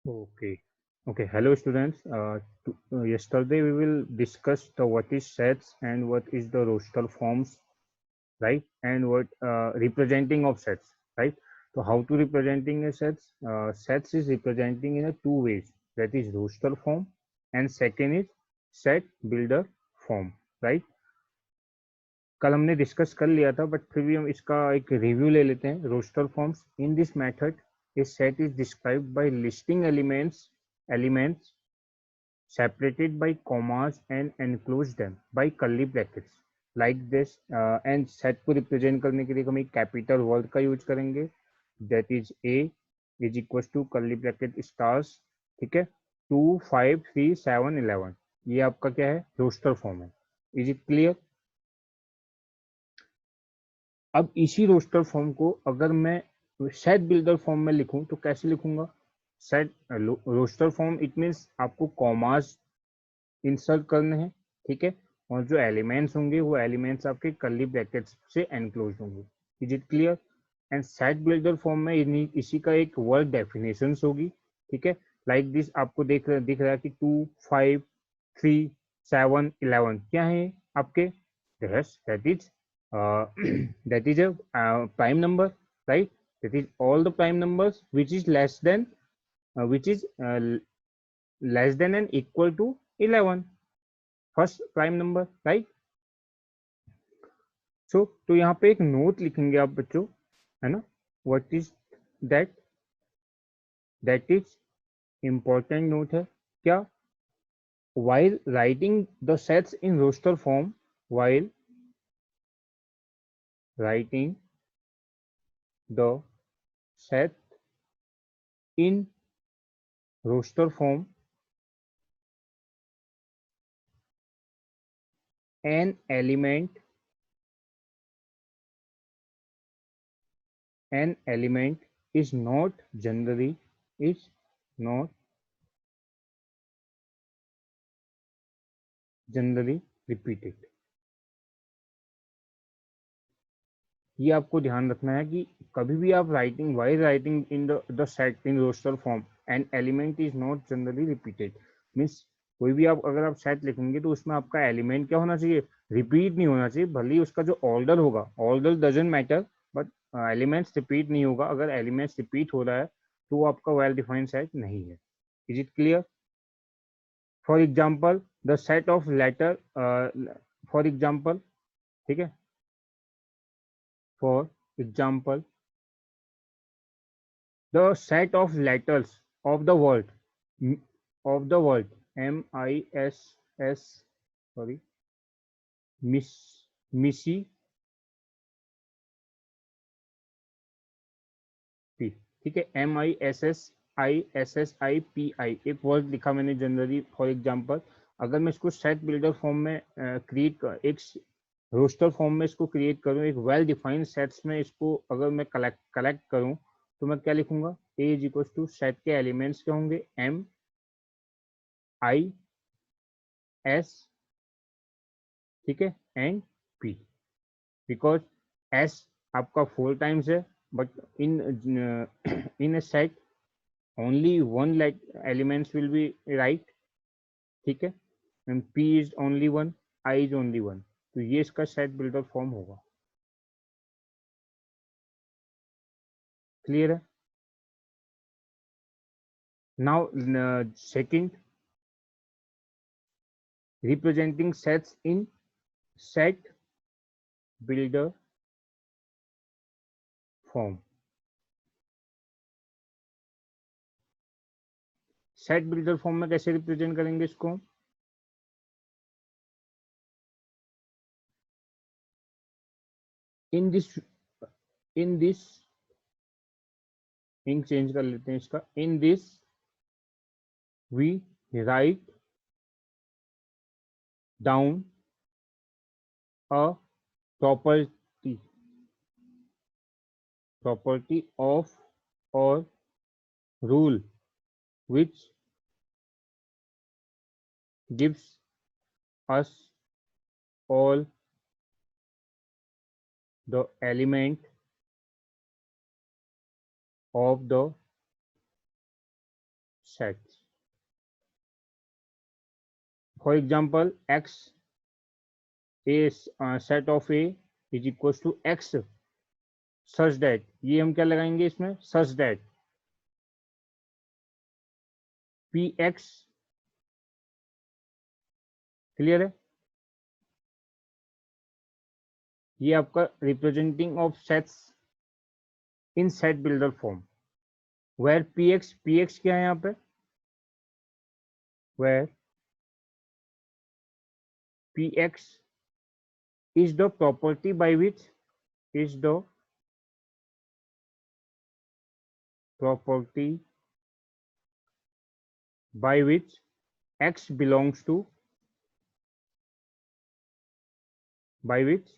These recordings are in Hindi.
Okay. Okay. Hello, students. Yesterday we will discuss the what is sets and what is the roster forms, right? And what representing of sets, right? So how to representing a sets? Sets is representing in a two ways. That is roster form, and second is set builder form, right? कल हमने डिस्कस कर लिया था बट फिर भी हम इसका एक रिव्यू ले लेते हैं. Roster forms in this method a set is described by listing elements separated by commas and enclose them by curly brackets like this. And set को रिप्रेजेंट करने के लिए हम एक कैपिटल वर्ड का यूज करेंगे, that is a is equal to curly bracket starts. ठीक है, 2 5 3 7 11. ये आपका क्या है, रोस्टर फॉर्म है. Is it clear? अब इसी रोस्टर फॉर्म को अगर मैं सेट बिल्डर फॉर्म में लिखूं तो कैसे लिखूंगा? Set roster form it means आपको कॉमास इंसर्ट करने हैं, ठीक है, और जो एलिमेंट्स होंगे वो एलिमेंट्स आपके कर्ली ब्रैकेट्स से एनक्लोज होंगे. Is it clear? And set builder form में इसी का एक वर्ड डेफिनेशन होगी. ठीक है, लाइक दिस आपको दिख रहा है कि 2 5 3 7 11 क्या है आपके? That is that is a prime number, right? That is all the prime numbers which is which is less than and equal to 11, first prime number, right? So तो यहाँ पे एक नोट लिखेंगे आप बच्चों, है ना? What is that? That is important note है क्या? while writing the sets in roster form while writing the set in roster form, an element is not generally is not generally repeated. ये आपको ध्यान रखना है कि कभी भी आप writing while writing in the set in roster form and element is not generally repeated, means कोई भी आप अगर आप सेट लिखेंगे तो उसमें आपका एलिमेंट क्या होना चाहिए? रिपीट नहीं होना चाहिए. भले ही उसका जो ऑर्डर होगा, order doesn't matter, but elements repeat नहीं होगा. अगर एलिमेंट्स रिपीट हो रहा है तो वो आपका वेल डिफाइंड सेट नहीं है. Is it clear? For example the set of letter, for example, ठीक है, for example the set of letters of the word of the word miss, sorry, miss, missy p. ठीक है, MISSISSIPI एक वर्ड लिखा मैंने जनरली. फॉर एग्जांपल अगर मैं इसको सेट बिल्डर फॉर्म में क्रिएट एक रोस्टर फॉर्म में इसको क्रिएट करूं, एक वेल डिफाइंड सेट्स में इसको अगर मैं कलेक्ट करूं तो मैं क्या लिखूंगा? ए इज इक्वल टू सेट के एलिमेंट्स क्या होंगे? MIS, ठीक है, एंड P. बिकॉज S आपका 4 टाइम्स है, but in a set only one elements will be right. ठीक है, and P is only one, I is only one. तो ये इसका सेट बिल्डर फॉर्म होगा. क्लियर है? Now second, representing sets in set builder form. Set builder form में कैसे रिप्रेजेंट करेंगे इसको? इन दिस इंक चेंज कर लेते हैं इसका. In this we write down a property of or rule which gives us all the element of the sets. For example, x is set of a is equals to x such that, ये हम क्या लगाएंगे इसमें, such that px, क्लियर है, ये आपका representing of sets in set builder form, where px क्या है यहाँ पे, where px is the property by which is the property by which x belongs to, by which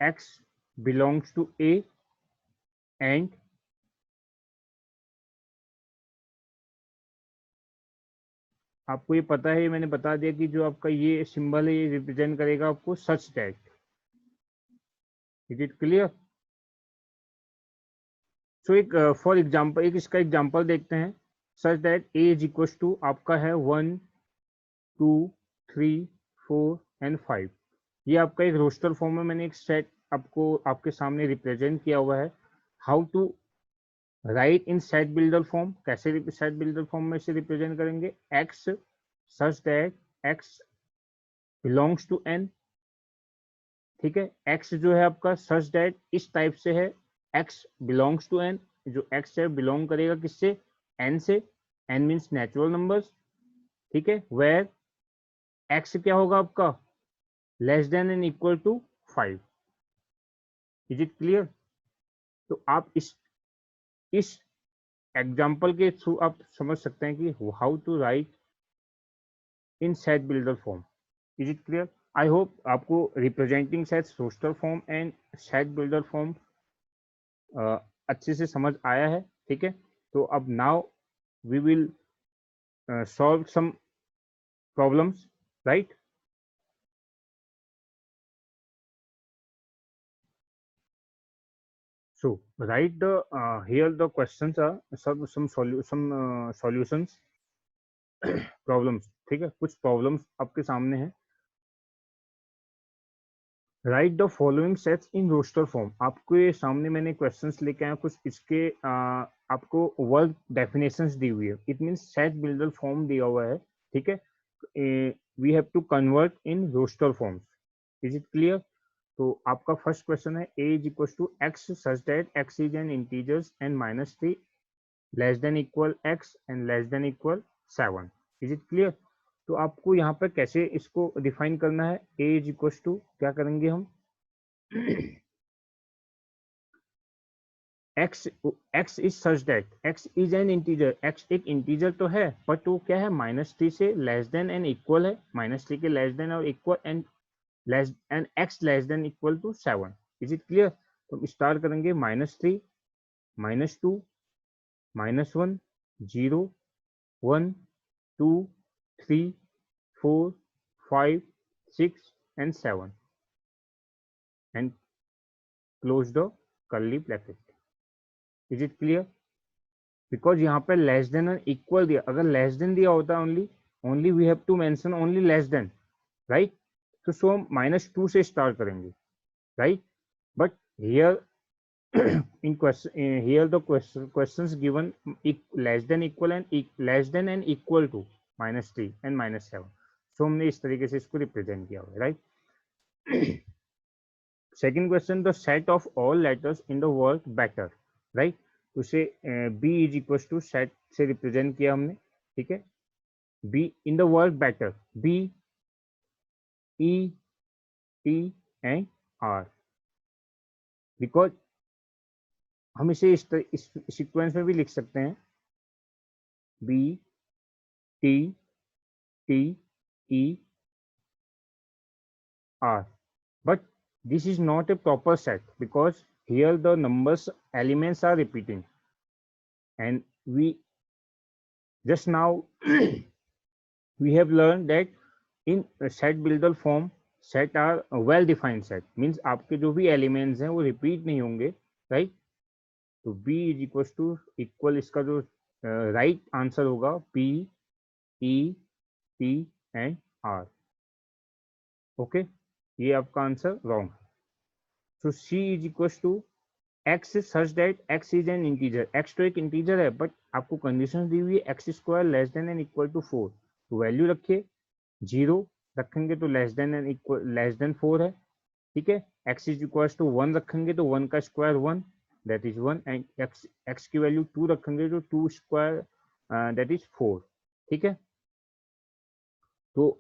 x belongs to a and आपको ये पता है, मैंने बता दिया कि जो आपका ये सिंबल है ये रिप्रेजेंट करेगा आपको such that, is it clear. So एक फॉर एग्जांपल एक इसका एग्जांपल देखते हैं, such that A is equal to आपका है 1 2 3 4 एंड 5, ये आपका एक रोस्टर फॉर्म में मैंने एक सेट आपको आपके सामने रिप्रेजेंट किया हुआ है। How to write in set builder form, कैसे सेट बिल्डर फॉर्म में से रिप्रेजेंट करेंगे, x such that x belongs to N, ठीक है, एक्स जो है आपका सच दैट इस टाइप से है, एक्स बिलोंग्स टू एन, जो एक्स है बिलोंग करेगा किससे, एन से, एन मीन्स नेचुरल नंबर्स, ठीक है, वेयर एक्स क्या होगा आपका less than and equal to 5, is it clear. तो आप इस एग्जाम्पल के थ्रू आप समझ सकते हैं कि how to write in set builder form, is it clear. I hope आपको representing sets, roster form and set builder form अच्छे से समझ आया है, ठीक है। तो अब now we will solve some problems, right. So write the here the questions are some solutions problems, ठीक है, कुछ प्रॉब्लम्स आपके सामने हैं। Write the following sets in roster form, आपके सामने मैंने क्वेश्चंस लेके आया, कुछ इसके आपको वर्ड डेफिनेशंस दी हुई है, it means set builder form दिया हुआ है, ठीक है, we have to convert in roster forms, is it clear. तो आपका फर्स्ट क्वेश्चन है a is equal to x such that x is an integers and -3 less than equal x and less than equal 7, is it clear. तो आपको यहाँ पर कैसे इसको डिफाइन करना है, a इज इक्वल टू क्या करेंगे हम x is such that x is an integer, x एक इंटीजर तो है बट वो क्या है -3 से लेस देन एंड इक्वल है, -3 के लेस देन और equal and less and x less than equal to 7, is it clear. तो हम स्टार्ट करेंगे -3 -2 -1 0 1 2 3 4 5 6 and 7 and close the curly bracket, is it clear। Because यहाँ पे लेस देन एंड इक्वल दिया, अगर लेस देन दिया होता only we have to mention only less than, right. तो सो हम -2 से स्टार्ट करेंगे, right, but here in question here the questions given less than equal and less than and equal to -3 and -7, so हमने इस तरीके से इसको रिप्रेजेंट किया हुआ है, right. Second question, the set of all letters in the word better, right, उसे b is equal to set से रिप्रेजेंट किया हमने, ठीक है, b in the word better, b e t and r, because हम इसे इस सीक्वेंस में भी लिख सकते हैं, b t t e r, but this is not a proper set because here the numbers elements are repeating and we just now we have learned that in a set builder form set are well defined set, means आपके जो भी एलिमेंट्स हैं वो रिपीट नहीं होंगे, राइट। तो B is equal to equal, इसका जो राइट आंसर होगा P E T and R. Okay, ये आपका आंसर रॉन्ग है। So C is equal to x such that X is an integer. X तो एक इंटीजर है, बट आपको कंडीशन दी हुई है x square less than and equal to 4, तो वैल्यू रखिए, 0 रखेंगे तो less than and equal less than 4 है, ठीक है। एक्स इज इक्वल टू 1 रखेंगे तो 1 का square 1, that is 1, and x की वैल्यू 2 रखेंगे तो 2 स्क्वायर दैट इज 4, ठीक है। तो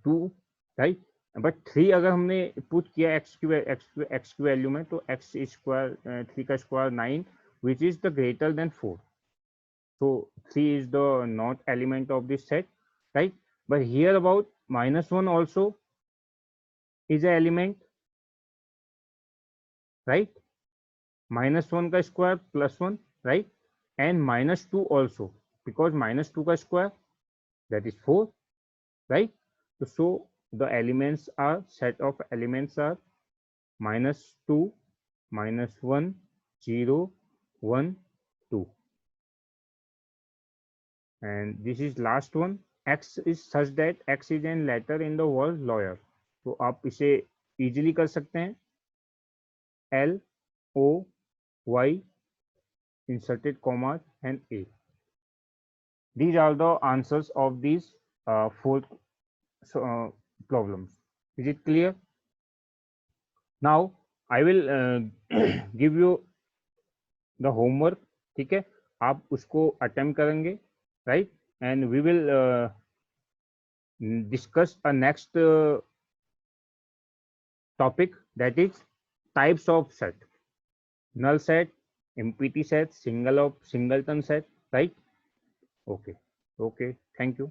2, राइट, बट 3 अगर हमने पुट किया एक्स की वैल्यू में, तो एक्स स्क्वायर 3 का square 9, which is the greater than 4, so 3 is the not element of this set, right? But here about -1 also is an element, right? -1 का square +1, right? And -2 also, because -2 का square, that is 4, right? So the elements are, set of elements are -2, -1, 0, 1, 2, and this is last one. X is such that X is an letter in the word lawyer, तो आप इसे इजीली कर सकते हैं, LOY inserted comma and A. These are the answers of these 4 problems. Is it clear? Now I will give you the homework, ठीक है, आप उसको अटेम्प्ट करेंगे, right, and we will discuss a next topic, that is types of set: null set, empty set, singleton set, right? Okay, okay, thank you.